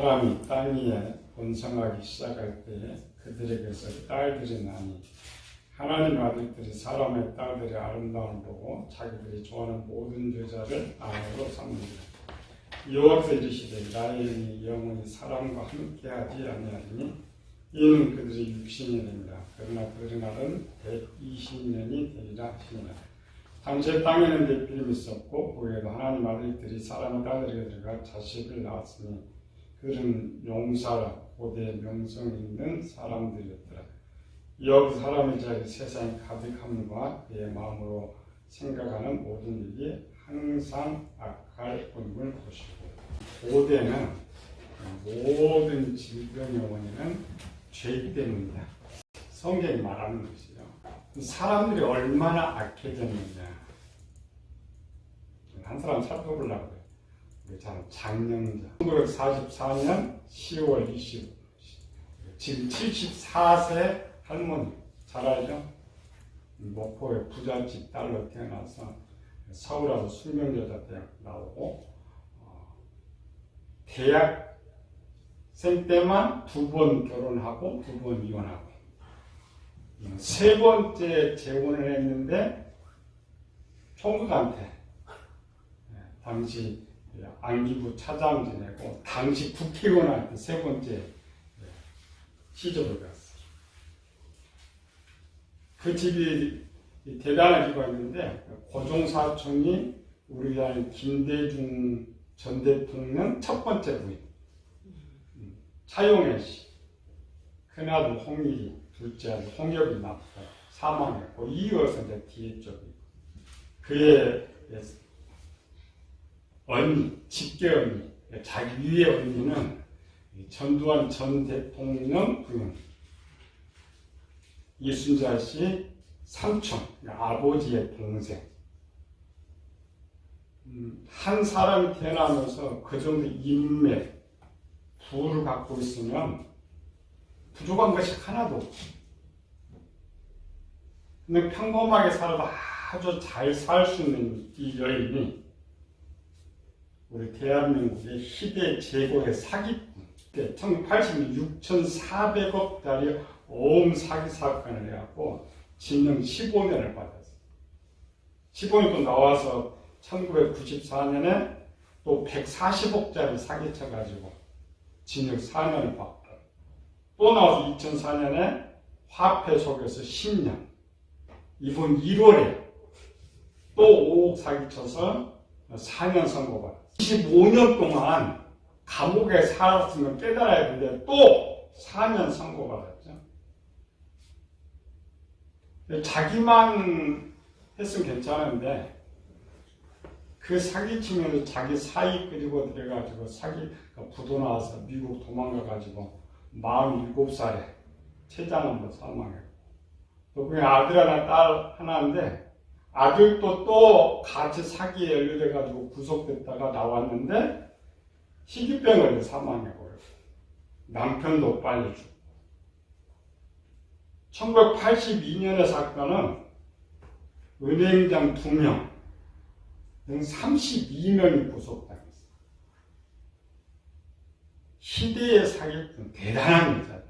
사람이 땅 위에 번성하기 시작할 때 그들에게서 딸들이 나니 하나님 아들들이 사람의 딸들의 아름다움을 보고 자기들이 좋아하는 모든 여자를 아내로 삼는다. 여호와께서 이르시되 나의 영혼이 사람과 함께하지 아니하리니 이는 그들의 육신이 됩니다. 그러나 그들의 날은 120년이 되리라 하시니라. 당시에 땅에는 내피림이 있었고 거기에도 하나님 아들들이 사람의 딸들에게 들어가 자식을 낳았으니 그들은 용사라 고대 명성 있는 사람들이었더라. 여기 사람의 자리 세상에 가득함과 그의 마음으로 생각하는 모든 일이 항상 악할 뿐임을 보시고 고대는 모든 질병의 원인은 죄 때문이다. 성경이 말하는 것이죠. 사람들이 얼마나 악해졌느냐. 한 사람 살펴보려고 해요. 참 장영자. 1944년 10월 20일. 지금 74세 할머니. 잘 알죠? 목포의 부잣집 딸로 태어나서 서울 와서 숙명여자대학 나오고 대학생 때만 2번 결혼하고 2번 이혼하고 세 번째 재혼을 했는데 총각한테 당시 안기부 차장 지내고 당시 국회의원한테 세 번째 시집을 갔어요. 그 집이 대단한 집이 있는데 고종사촌이 우리나라 김대중 전 대통령 첫 번째 부인 차용애 씨, 큰아들 홍일이, 둘째 아들 홍엽이 낳고 사망했고 이어서 이제 뒤에 쪽이 그의 언니, 직계 언니, 자기 위의 언니는 전두환 전 대통령 부인 이순자 씨 삼촌, 아버지의 동생. 한 사람이 태어나면서 그 정도 인맥, 부를 갖고 있으면 부족한 것이 하나도 없어. 근데 평범하게 살아도 아주 잘 살 수 있는 이 여인이 우리 대한민국의 희대 최고의 사기꾼. 1980년 6,400억짜리 오음 사기 사건을 해갖고 징역 15년을 받았어요. 15년 또 나와서 1994년에 또 140억짜리 사기쳐가지고 징역 4년을 받고 또 나와서 2004년에 화폐 속에서 10년 이번 1월에 또 5억 사기쳐서 4년 선고받았어요. 25년 동안 감옥에 살았으면 깨달아야 되는데 또 4년 선고받았죠. 자기만 했으면 괜찮은데 그 사기치면서 자기 사이 끌고 들어가지고 사기가 부도 나와서 미국 도망가가지고 47살에 췌장암으로 사망했고 또 그게 아들 하나 딸 하나인데 아들도 또 같이 사기에 연루돼가지고 구속됐다가 나왔는데 희귀병을 사망해버렸고 남편도 빨리 죽고 1982년의 사건은 은행장 2명 등 32명이 구속당했어요. 희대의 사기꾼 대단한 여자죠.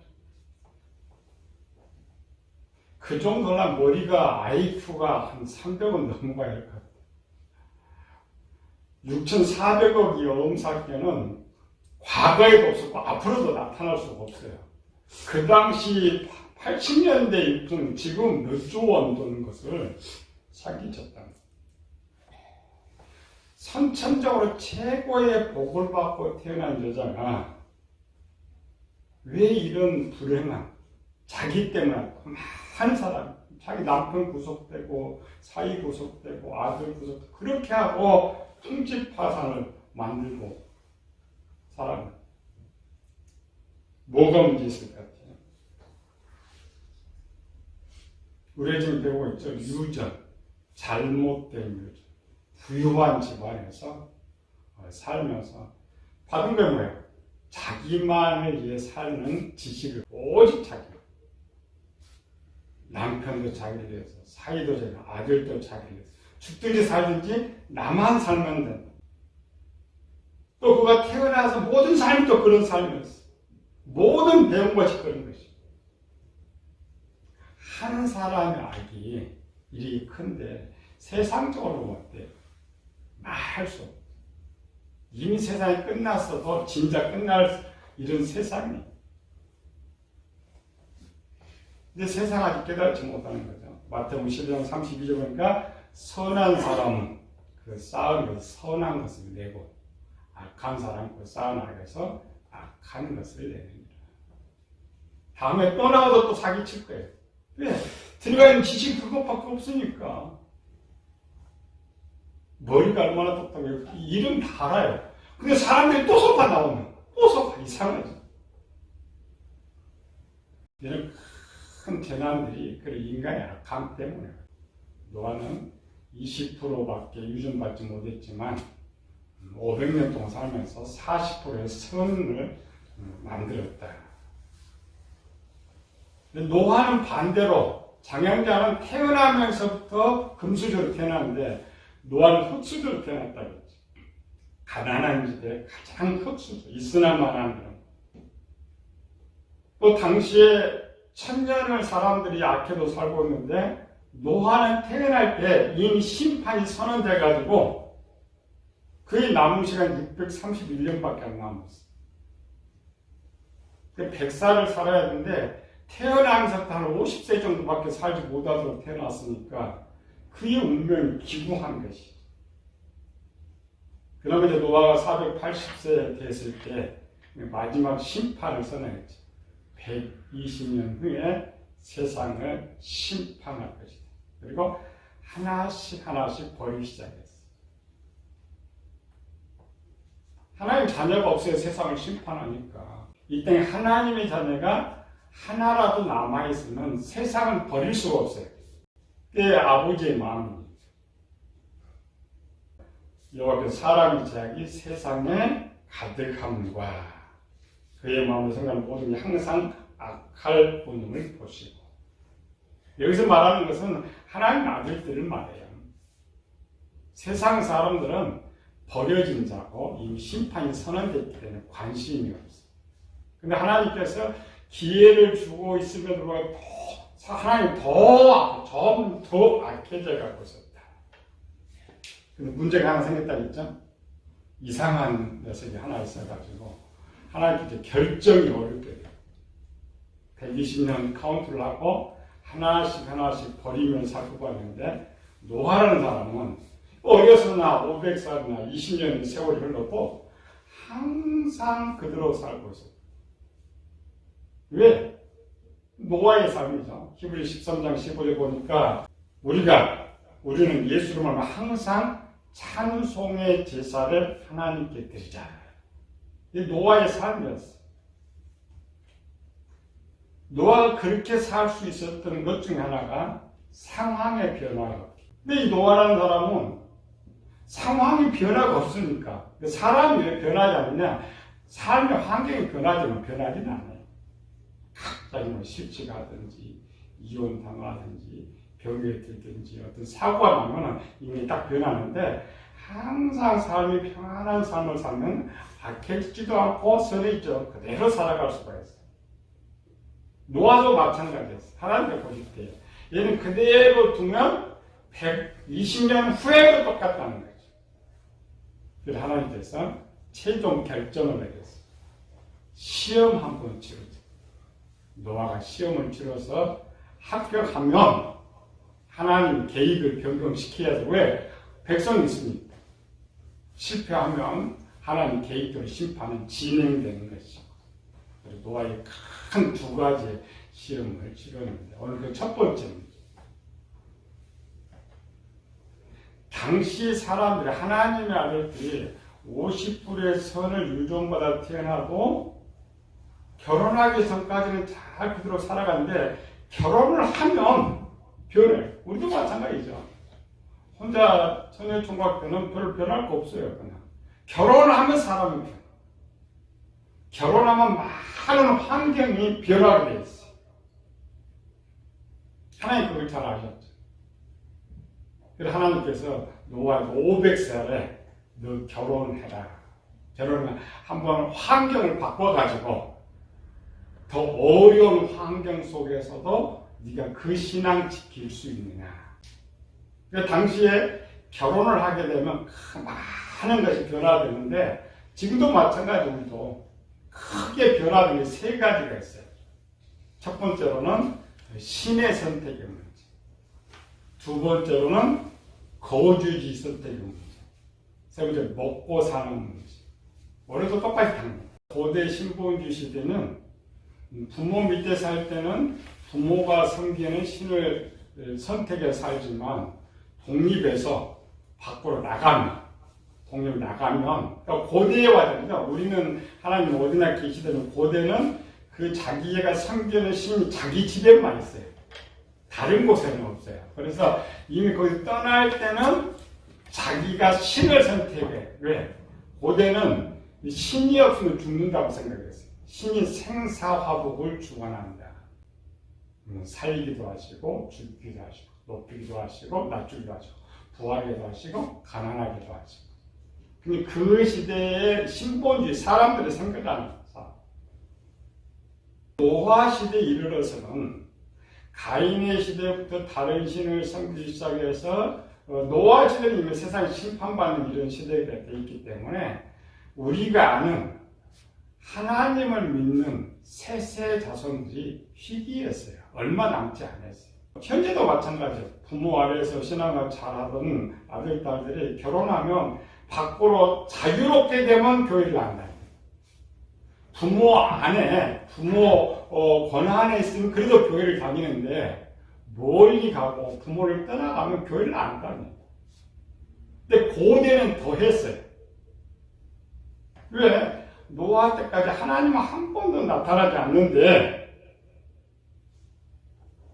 그 정도나 머리가 IQ가 한 300원 넘어가야 할 것 같아요. 6,400억이 어음사건은 과거에도 없었고 앞으로도 나타날 수가 없어요. 그 당시 80년대 입금 지금 몇 조 원 도는 것을 사기쳤다. 선천적으로 최고의 복을 받고 태어난 여자가 왜 이런 불행한 자기 때문에 많은 사람 자기 남편 구속되고 사위 구속되고 아들 구속되고 그렇게 하고 통치파산을 만들고 살아는 뭐가 문제 있을 것 같아요? 우리 지금 배우고 있죠. 유전, 잘못된 유전. 부유한 집안에서 살면서 받은 게 뭐예요? 자기만을 위해 사는 지식을 오직 자기. 남편도 자기를 위해서, 사위도 자기, 아들도 자기를 위해서. 죽든지 살든지 나만 살면 된다. 또 그가 태어나서 모든 삶이 또 그런 삶이었어. 모든 배운 것이 그런 것이. 한 사람의 악이 일이 큰데 세상적으로 어때요? 말할 수 없어. 이미 세상이 끝났어도 진짜 끝날 이런 세상이. 근데 세상 아직 깨달지 못하는 거죠. 마태복음 11장 32절 보니까 선한 사람은 그 쌓은 것을 선한 것을 내고 악한 사람은 그 쌓은 악에서 악한 것을 내는다. 다음에 또 나와도 또 사기칠 거예요. 왜? 들어가 있는 지식 그것밖에 없으니까. 머리가 얼마나 똑똑해요. 이름 다 알아요. 근데 사람들이 또 속아 나오면 또 속아. 이상하지. 이런 큰 재난들이 그 인간의 악함 때문에. 노아는 20%밖에 유전받지 못했지만 500년 동안 살면서 40%의 선을 만들었다. 노아는 반대로 장양자는 태어나면서부터 금수저로 태어났는데 노아는 흙수저로 태어났다고 했죠. 가난한 집에 가장 흙수저, 있으나 마나는. 또 당시에 천년을 사람들이 악해도 살고 있는데 노아는 태어날 때 이미 심판이 선언돼가지고 그의 남은 시간 631년밖에 안 남았어. 100살을 살아야 되는데 태어나면서부터 한 50세 정도밖에 살지 못하도록 태어났으니까 그의 운명이 기구한 것이. 그러면 이제 노아가 480세 됐을 때 마지막 심판을 선언했지. 120년 후에 세상을 심판할 것이다. 그리고 하나씩 버리기 시작했어. 하나님 자녀가 없어야 세상을 심판하니까. 이때 하나님의 자녀가 하나라도 남아있으면 세상을 버릴 수가 없어요. 그게 아버지의 마음입니다. 여호와께서 사람의 죄악이 세상에 가득함과 그의 마음을 생각하는 모든 게 항상 악할 뿐임을 보시고. 여기서 말하는 것은 하나님 아들들을 말해요. 세상 사람들은 버려진 자고 이미 심판이 선언됐기 때문에 관심이 없어. 근데 하나님께서 기회를 주고 있음에도 불구하고 하나님 더 악해져 갖고 있었다. 근데 문제가 하나 생겼다 했죠? 이상한 녀석이 하나 있어가지고 하나님께 결정이 어렵게 돼요. 120년 카운트를 하고 하나씩 버리면 살고 갔는데 노아라는 사람은 어려서나 500살이나 20년의 세월이 흘러도 항상 그대로 살고 있어요. 왜? 노아의 삶이죠. 히브리 13장 15절 보니까 우리는 예수를 말하면 항상 찬송의 제사를 하나님께 드리자. 이 노아의 삶이었어. 노아가 그렇게 살 수 있었던 것 중에 하나가 상황의 변화가. 근데 이 노아라는 사람은 상황의 변화가 없으니까 사람이 왜 변하지 않느냐? 삶의 환경이 변하지만 변하지는 않아요. 갑자기 실직을 하든지 이혼당하든지 병에 들든지 어떤 사고가 나면 이미 딱 변하는데 항상 삶이 평안한 삶을 살면 악해지도 않고 선해지도 그대로 살아갈 수가 있어요. 노아도 마찬가지였어요. 하나님께 보실 때 얘는 그대로 두면 120년 후에도 똑같다는 거죠. 그래서 하나님께서 최종 결정을 내렸어요. 시험 한 번 치르죠. 노아가 시험을 치러서 합격하면 하나님 계획을 변경시켜야죠. 왜? 백성이 있으니까. 실패하면 하나님 계획대로 심판은 진행되는 것이죠. 그래서 노아의 큰 두 가지의 시험을 치렀는데 오늘 그 첫 번째입니다. 당시 사람들이 하나님의 아들들이 50불의 선을 유전받아 태어나도 결혼하기 전까지는 잘 그대로 살아가는데 결혼을 하면 변해. 우리도 마찬가지죠. 혼자 청년총각때는 별로 변할 거 없어요. 그냥 결혼을 하면 사람이 변해. 결혼하면 많은 환경이 변하게 돼 있어요. 하나님 그걸 잘 아셨죠. 그래서 하나님께서 노아에게 500살에 너 결혼해라. 결혼을 한번 환경을 바꿔가지고 더 어려운 환경 속에서도 네가 그 신앙 지킬 수 있느냐. 그러니까 당시에 결혼을 하게 되면 많은 것이 변화되는데 지금도 마찬가지로 우리도 크게 변화된 게 세 가지가 있어요. 첫 번째로는 신의 선택의 문제. 두 번째로는 거주지 선택의 문제. 세 번째 먹고 사는 문제. 오늘도 똑같이 합니다. 고대 신본주 시대는 부모 밑에 살 때는 부모가 섬기는 신을 선택해 살지만 독립해서 밖으로 나가면 그러니까 고대에 와야 우리는 하나님 어디나 계시다면 고대는 그 자기가 섬기는 신이 자기 집에만 있어요. 다른 곳에는 없어요. 그래서 이미 거기 떠날 때는 자기가 신을 선택해. 왜? 고대는 신이 없으면 죽는다고 생각했어요. 신이 생사화복을 주관한다. 살리기도 하시고 죽기도 하시고 높이기도 하시고 낮추기도 하시고 부하기도 하시고 가난하기도 하시고. 그 시대의 신본주의 사람들이 생각하는 사. 노아 시대에 이르러서는 가인의 시대부터 다른 신을 섬기기 시작해서 노아 시대는 이미 세상에 심판받는 이런 시대가 돼 있기 때문에 우리가 아는 하나님을 믿는 셋의 자손들이 희귀했어요. 얼마 남지 않았어요. 현재도 마찬가지예요. 부모 아래에서 신앙을 잘하던 아들, 딸들이 결혼하면 밖으로 자유롭게 되면 교회를 안 다녀요. 부모 안에, 권한에 있으면 그래도 교회를 다니는데 멀리 가고 부모를 떠나가면 교회를 안 다녀요. 근데 고대는 더 했어요. 왜? 노아 때까지 하나님은 한 번도 나타나지 않는데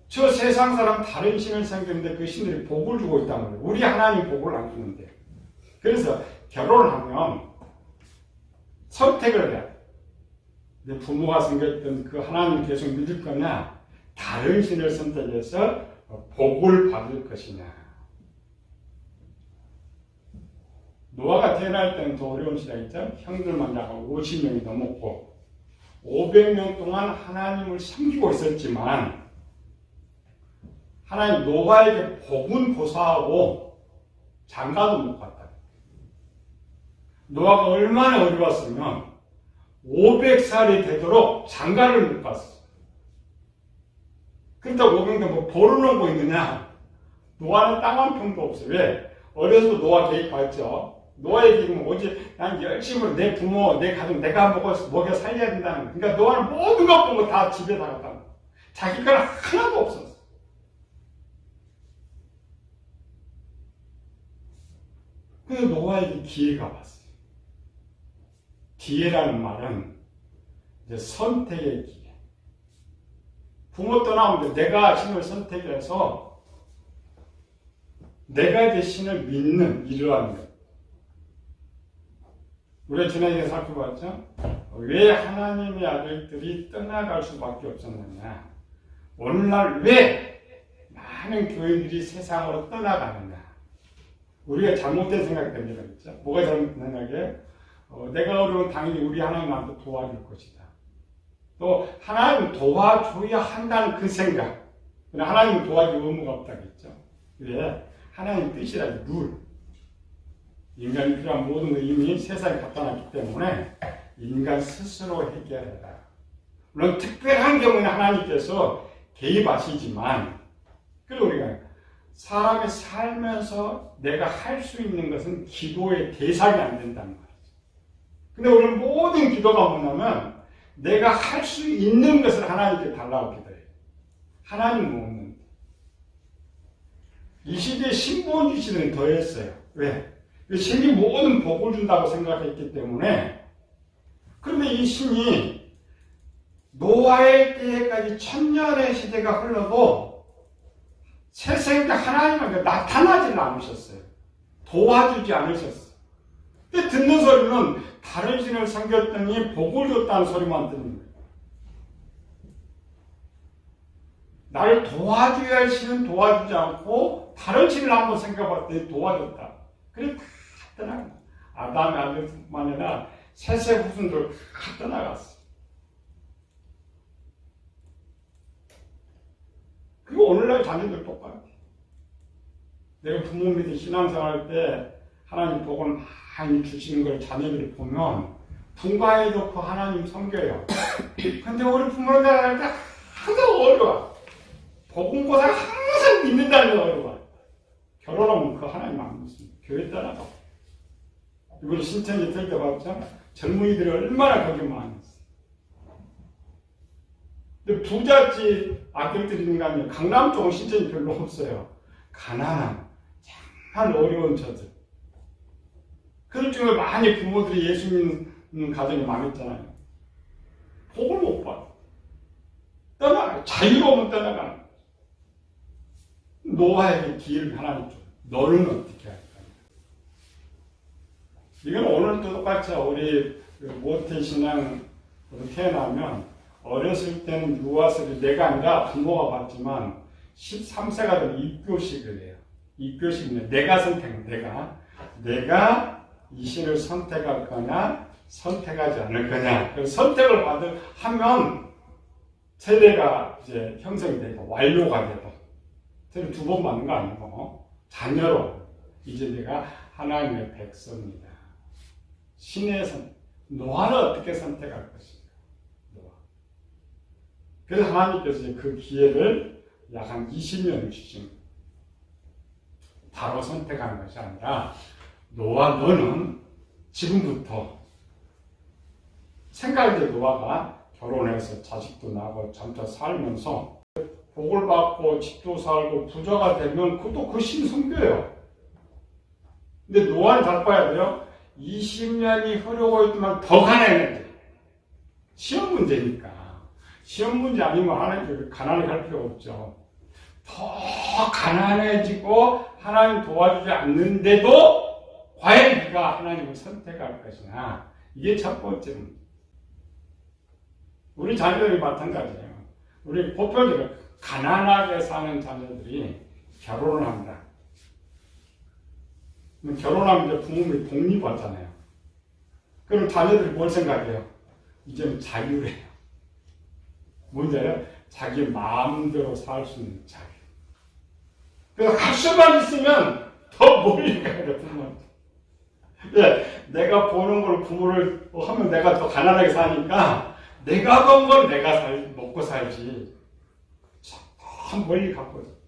저 세상 사람 다른 신을 섬기는데 그 신들이 복을 주고 있단 말이에요. 우리 하나님 복을 안 주는데. 그래서 결혼을 하면 선택을 해야 돼. 내 부모가 섬겼던 그 하나님 계속 믿을 거냐, 다른 신을 선택해서 복을 받을 것이냐. 노아가 태어날 때는 더 어려운 시대였죠. 형들만 약 50명이 넘었고 500년 동안 하나님을 섬기고 있었지만 하나님 노아에게 복은 고사하고 장가도 못 갔다. 노아가 얼마나 어려웠으면 500살이 되도록 장가를 못 갔어. 그렇다고 500년 뭐 벌어놓고 있느냐? 노아는 땅 한 평도 없어. 왜? 어려서 노아 개입했죠. 노아의 기름은 오직 난 열심히 내 부모, 내 가족, 내가 먹여 살려야 된다는. 그러니까 노아는 모든 것 보고 다 집에 나갔다. 자기 건 하나도 없었어. 그래서 노아에게 기회가 왔어요. 기회라는 말은 이제 선택의 기회. 부모 떠나오는데 내가 신을 선택해서 내가 이제 신을 믿는 이러한 것. 우리가 지난주에 살펴봤죠? 왜 하나님의 아들들이 떠나갈 수밖에 없었느냐? 오늘날 왜 많은 교인들이 세상으로 떠나가느냐? 우리가 잘못된 생각 때문에 그렇죠. 뭐가 잘못됐냐게 내가 어려운 당연히 우리 하나님한테 도와줄 것이다. 또 하나님 도와줘야 한다는 그 생각. 하나님 도와줄 의무가 없다겠죠. 왜? 하나님 뜻이라는 룰. 인간이 필요한 모든 걸 이미 세상에 갖다 놨기 때문에 인간 스스로 해결해라. 물론 특별한 경우는 하나님께서 개입하시지만 그래도 우리가 사람이 살면서 내가 할 수 있는 것은 기도의 대상이 안 된다는 말이죠. 근데 우리는 모든 기도가 뭐냐면 내가 할 수 있는 것을 하나님께 달라고 기도해요. 하나님은 없는데. 이 시대에 신본주의 시대는 더했어요. 왜? 신이 모든 복을 준다고 생각했기 때문에. 그런데 이 신이 노아의 때까지 1000년의 시대가 흘러도 세상에 하나님한테 나타나지는 않으셨어요. 도와주지 않으셨어요. 근데 듣는 소리는 다른 신을 섬겼더니 복을 줬다는 소리만 듣는 거예요. 나를 도와줘야 할 신은 도와주지 않고 다른 신을 한번 생각해봤더니 도와줬다. 그래 다 떠나고 아담의 아들뿐만 아니라 셋의 후손들 다 떠나갔어. 그리고 오늘날 자녀들 똑같아. 내가 부모 밑에 신앙생활 때 하나님 복을 많이 주시는 걸 자녀들이 보면 분가해도 그 하나님 섬겨요. 근데 우리 부모님 할 때 항상 어려워. 복음보다 항상 믿는다는 게 어려워. 결혼하면 그 하나님 안 믿습니다. 교회 따라가. 이번에 신천지 들 때 봤죠? 젊은이들이 얼마나 거기 많았어. 근데 부잣집 아들들이 있는 거 아니에요. 강남 쪽은 신천지 별로 없어요. 가난한, 정말 어려운 저들. 그들 중에 많이 부모들이 예수 믿는 가정이 많았잖아요. 복을 못 받아. 떠나가요. 자유로우면 떠나가는 거죠. 노아에게 기회를 하나님 줘. 너는 어떻게 할까? 이건 오늘도 똑같죠. 우리 모태신앙으로 태어나면 어렸을 때는 유아세를 내가 아니라 부모가 받지만 13세가 되면 입교식을 해요. 입교식은 내가 선택, 내가 이 신을 선택할 거냐, 선택하지 않을 거냐. 그래서 선택을 하면 세대가 이제 형성이 되고 완료가 되고, 세대 2번 받는 거 아니고 자녀로 이제 내가 하나님의 백성이다. 신의 선택. 노아는 어떻게 선택할 것인가? 노아. 그래서 하나님께서 그 기회를 약 한 20년 주신 거예요. 바로 선택하는 것이 아니라 노아 너는 지금부터 생각할 때 노아가 결혼해서 자식도 낳고 점차 살면서 복을 받고 집도 살고 부자가 되면 그것도 그 신 섬겨요. 근데 노아는 잘 봐야 돼요. 20년이 흐르고 있지만 더 가난해져. 시험 문제니까. 시험 문제 아니면 하나님 가난하게 할 필요 없죠. 더 가난해지고 하나님 도와주지 않는데도 과연 네가 하나님을 선택할 것이냐. 이게 첫 번째 문제. 우리 자녀들이 마찬가지예요. 우리 보편적으로 가난하게 사는 자녀들이 결혼을 합니다. 결혼하면 이제 부모님이 독립하잖아요. 그럼 자녀들이 뭘 생각해요? 이제는 자유래요. 뭔지 알아요? 자기 마음대로 살 수 있는 자유. 그래서 학수만 있으면 더 멀리 가야 돼, 부모한테. 네, 내가 보는 걸 부모를 하면 내가 더 가난하게 사니까 내가 번 걸 내가 먹고 살지. 참 멀리 갔거든.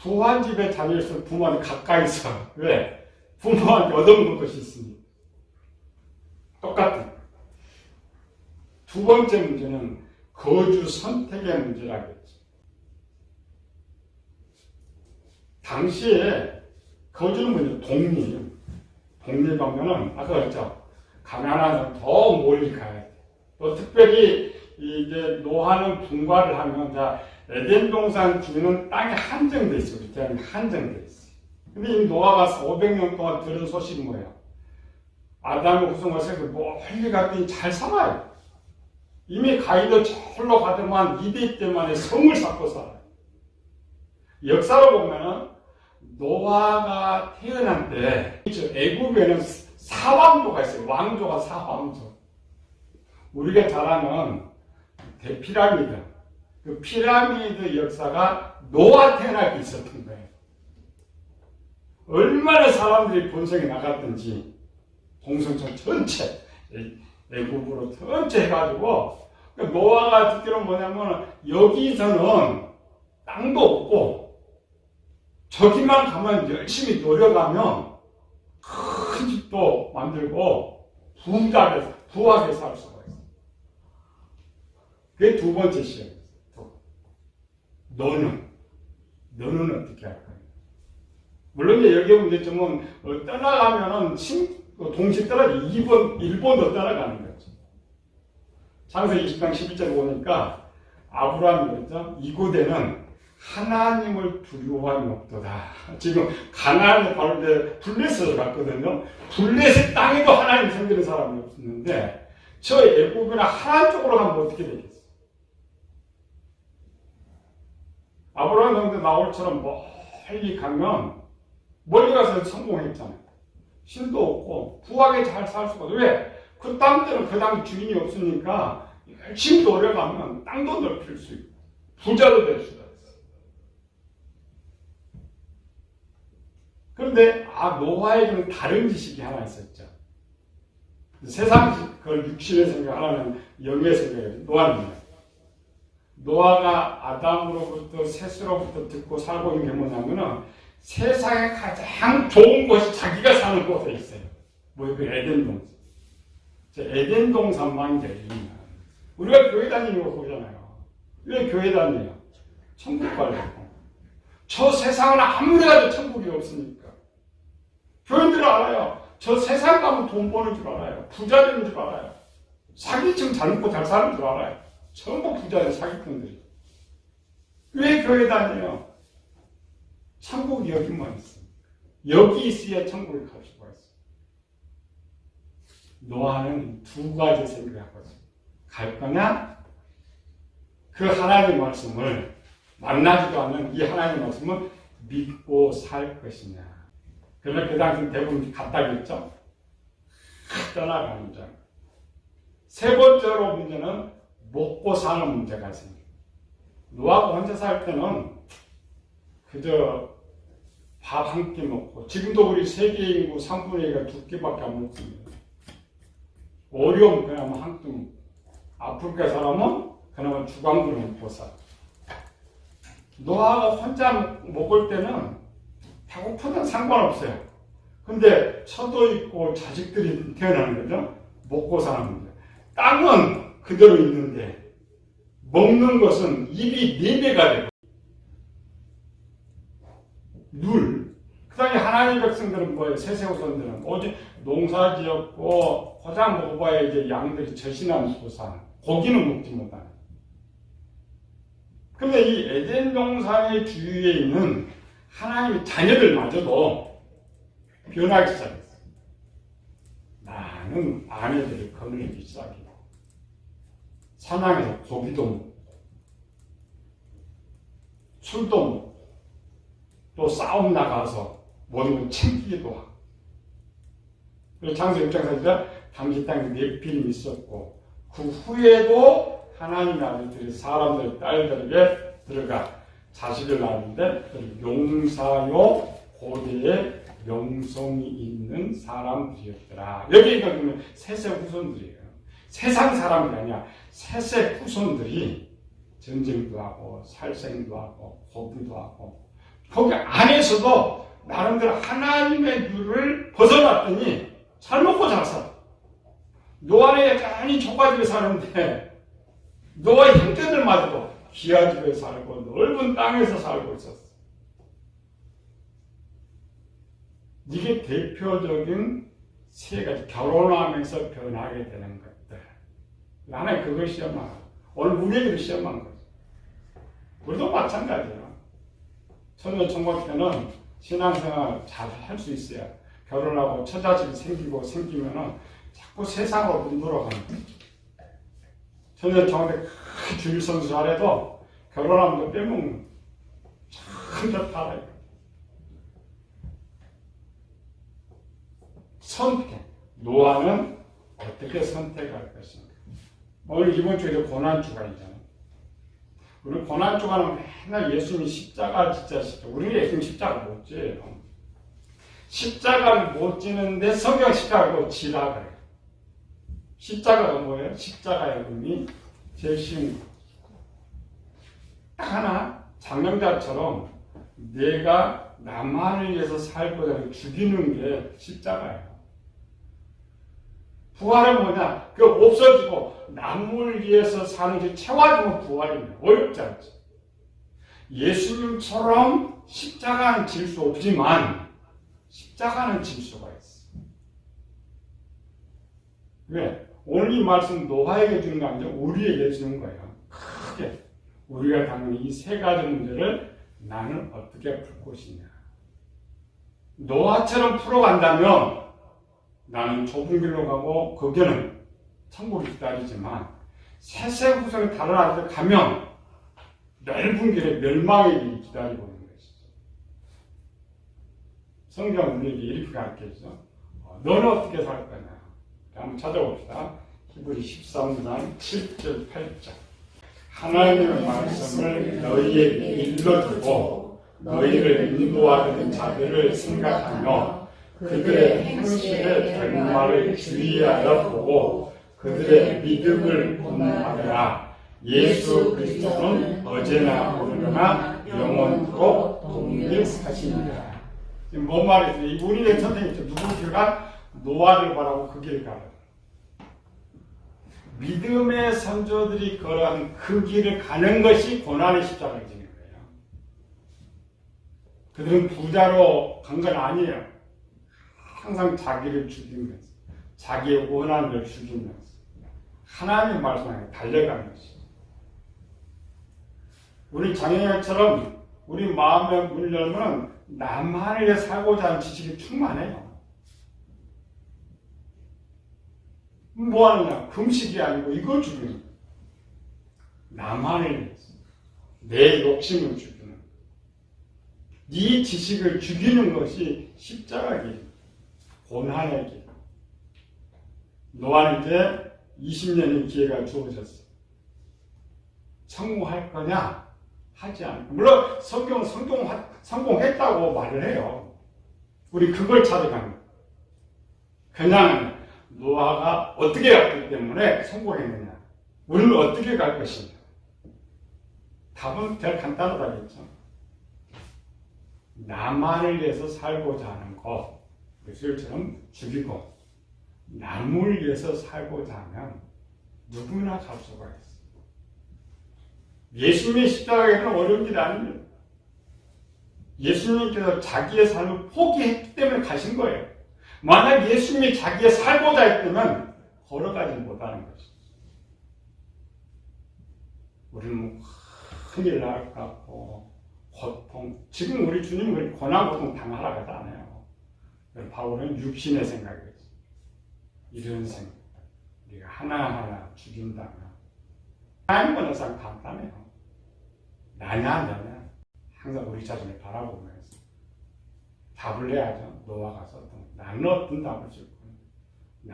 부한 집에 자녀 있으면 부모한테 가까이 있어. 왜? 부모한테 얻어먹는 것이 있으니. 똑같아. 두 번째 문제는 거주 선택의 문제라겠지. 당시에 거주는 뭐냐? 독립하면은, 아까 그랬죠? 가난한 사람 더 멀리 가야 돼. 또 특별히 이제 노아는 분가를 하면, 자, 에덴 동산 주는 땅이 한정돼 있어. 우리 대한민국 한정돼 있어. 근데 이 노아가 500년 동안 들은 소식이 뭐예요? 아담의 후손과 셋이 멀리 갔더니 잘 살아요. 이미 가이도 절로 가더만 2대 때만에 성을 쌓고 살아요. 역사로 보면은 노아가 태어난 때 애굽에는 사왕조가 있어요. 왕조가 사왕조. 우리가 잘 아는 대피라미드. 그 피라미드 역사가 노아 태어날 때 있었던 거예요. 얼마나 사람들이 본성이 나갔든지 동성촌 전체 애굽으로 전체 해가지고 노아가 듣기로는 뭐냐면 여기서는 땅도 없고 저기만 가면 열심히 노력하면 큰 집도 만들고 부하게 살 수가 있어요. 그게 두 번째 시험이었어요. 너는 어떻게 할 거야? 물론 여기 문제점은 떠나가면은 동시에 떨어져 1번도 떠나가는 거죠. 창세기 20장 11절 보니까 아브라함이 그랬죠. 이곳에는 하나님을 두려워함이 없도다. 지금 가나안에 바로 이제 블레셋을 갔거든요. 블레셋 땅에도 하나님 섬기는 사람이 없었는데 저 애굽이나 하나님 쪽으로 가면 어떻게 되겠어요? 아브라함 정도 나올처럼 멀리 가면 멀리 가서 성공했잖아요. 신도 없고 부하게 잘 살 수가 없어. 왜? 그 땅들은 그 땅 주인이 없으니까 열심히 노력하면 땅도 넓힐 수 있고 부자도 될 수가 있어. 그런데 노아에게는 다른 지식이 하나 있었죠. 세상 지식, 그걸 육신의 생각, 하나는 영의 생각이에요. 노아는 노아가 아담으로부터 셋으로부터 듣고 살고 있는 게 뭐냐면은 세상에 가장 좋은 곳이 자기가 사는 곳에 있어요. 그 에덴동. 에덴 동산만 되면 우리가 교회 다니는 거 보잖아요. 왜 교회 다녀요? 천국 가려고. 저 세상은 아무리 가도 천국이 없으니까. 교인들은 알아요. 저 세상 가면 돈 버는 줄 알아요. 부자 되는 줄 알아요. 사기층 잘 먹고 잘 사는 줄 알아요. 전부 부자들 사기꾼들이. 왜 교회 다녀요? 천국이 여기만 있습니다. 여기 있어야 천국에 갈 수가 있어요. 노아는 두 가지 생각하고 있어요. 갈 거냐? 그 하나님의 말씀을 만나지도 않는 이 하나님의 말씀을 믿고 살 것이냐. 그러나 그 당시 대부분 갔다겠죠? 떠나가는 자. 세 번째로 문제는 먹고 사는 문제가 생겨요. 노아가 혼자 살 때는 그저 밥 한 끼 먹고, 지금도 우리 세계 인구 3분의 1가 두 끼밖에 안 먹습니다. 어려움 그나마 한 끼 먹고, 아프리카 사람은 그나마 주광물을 먹고 살아. 노아가 혼자 먹을 때는 배고프든 상관없어요. 근데 처도 있고 자식들이 태어나는 거죠. 먹고 사는 문제. 땅은 그대로 있는데 먹는 것은 입이 4배가 되고 그 다음에 하나님의 백성들은 뭐예요? 세세후손들은 오직 농사 지었고 고장 먹어봐야 이제 양들이 젖이나 먹고 사는, 고기는 먹지 못하는. 근데 이 에덴 동산의 주위에 있는 하나님의 자녀들마저도 변하기 시작했어요. 많은 아내들이 거느리기 시작했고 사냥에서 고기도 먹고 술도 먹고 또 싸움 나가서 모든 걸 챙기기도 하고. 그래서 창세기 6장에서 당시 땅에 네피림이 있었고 그 후에도 하나님의 아들들이 사람들 딸들에게 들어가 자식을 낳았는데 용사요 고대에 명성이 있는 사람들이었더라. 여기가 그러면 셋의 후손들이에요. 세상 사람이 아니야. 셋의 후손들이 전쟁도 하고 살생도 하고 고기도 하고 거기 안에서도 나름대로 하나님의 율을 벗어났더니 잘 먹고 잘 살아. 노아는 여전히 족가집에 사는데 노아 형제들마저도 기아집에 살고 넓은 땅에서 살고 있었어. 이게 대표적인 세 가지 결혼하면서 변하게 되는 것들. 나는 그걸 시험한 거야. 오늘 우리에게도 시험한 거지. 우리도 마찬가지야. 처녀 청각 때는 신앙생활 잘 할 수 있어야 결혼하고 처자식이 생기면은 자꾸 세상으로 눈돌아가는 거야. 처녀 청각 때 주일 선수 잘해도 결혼하면 또 빼먹는 거야. 참 좋다. 선택. 노아는 어떻게 선택할 것인가. 오늘 이번 주에 고난주간이잖아요. 우리 고난주간은 맨날 예수님이 십자가 진짜 우리는 예수님 십자가 못 지어요. 십자가를 못 지는데 성경 십자가를 지라 그래요. 십자가가 뭐예요? 십자가의 의미 제일 쉬운 거. 딱 하나 장명자처럼 내가 나만을 위해서 살고자 죽이는 게 십자가예요. 부활은 뭐냐? 그 없어지고 남을 위해서 사는 게 채워지면 부활입니다. 어렵지 않죠. 예수님처럼 십자가는 질 수 없지만 십자가는 질 수가 있어. 왜? 오늘 이 말씀 노아에게 주는 거 아니죠? 우리에게 주는 거예요. 크게. 우리가 당연히 이 세 가지 문제를 나는 어떻게 풀 것이냐. 노아처럼 풀어간다면 나는 좁은 길로 가고 거기는 천국이 기다리지만 셋의 후손이 다른 아들 가면 넓은 길에 멸망의 길이 기다리고 있는 것이죠. 성경은 우리에게 이렇게 가르쳐주죠. 너는 어떻게 살 거냐? 한번 찾아봅시다. 히브리 13장 7절 8절. 하나님의 말씀을 너희에게 일러주고 너희를 인도하는 자들을 생각하며 그들의 행실의 결말을 주의하여 보고 그들의 믿음을 본받으라. 예수 그리스도는 어제나 오늘나 영원토록 동일하시니라. 지금 뭔 말이지? 우리의 선생님 누구 길 가? 노아를 바라고 그 길을 가라. 믿음의 선조들이 걸어간 그 길을 가는 것이 고난의 십자가를 지는 거예요. 그들은 부자로 간 건 아니에요. 항상 자기를 죽이면서 자기의 원한을 죽이면서 하나님의 말씀에 달려가는 것이. 우리 장애인처럼 우리 마음의 문을 열면 나만을 위해 살고자 하는 지식이 충만해요. 뭐 하느냐? 금식이 아니고 이걸 죽이는 거예요. 나만을 위해서. 내 욕심을 죽이는 거예요. 이 지식을 죽이는 것이 십자가 길, 고난의 길. 노아한테 20년의 기회가 주어졌어. 성공할 거냐? 하지 않고. 물론 성경은 성공했다고 말을 해요. 우리 그걸 찾아가는 거예요. 그냥 노아가 어떻게 갔기 때문에 성공했느냐? 우리는 어떻게 갈 것이냐? 답은 제일 간단하다겠죠. 나만을 위해서 살고자 하는 것, 예수처럼 죽이고 남을 위해서 살고자 하면 누구나 갈 수가 있어. 예수님의 십자가에는 어려운 일이 아닙니다. 예수님께서 자기의 삶을 포기했기 때문에 가신 거예요. 만약 예수님이 자기의 살고자 했다면 걸어가지 못하는 것이죠. 우리는 뭐 큰일 날 것 같고 고통, 지금 우리 주님은 고난 고통 당하라고 하지 않아요. 바울은 육신의 생각이었어요. 이런 생각, 우리가 하나하나 죽인다면 하나님은 항상 간단해요. 나냐 너냐 항상 우리 자신을 바라보면서 답을 내야죠. 노아가 썼던 나는 어떤 답을 줄 거냐,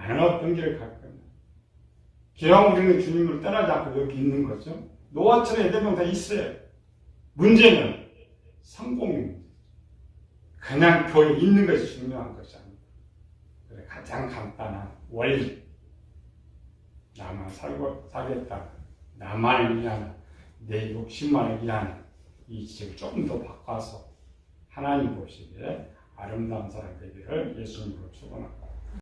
나는 어떤 길을 갈 거냐. 기왕 우리는 주님을 떠나지 않고 여기 있는 거죠. 노아처럼 여덟 명 다 있어요. 문제는 성공입니다. 그냥 교회에 있는 것이 중요한 것이 아닙니다. 가장 간단한 원리, 나만 살겠다, 나만을 위한, 내 욕심만을 위한 이 지식을 조금 더 바꿔서 하나님 보시기에 아름다운 사람 되기를 예수님으로 축원합니다.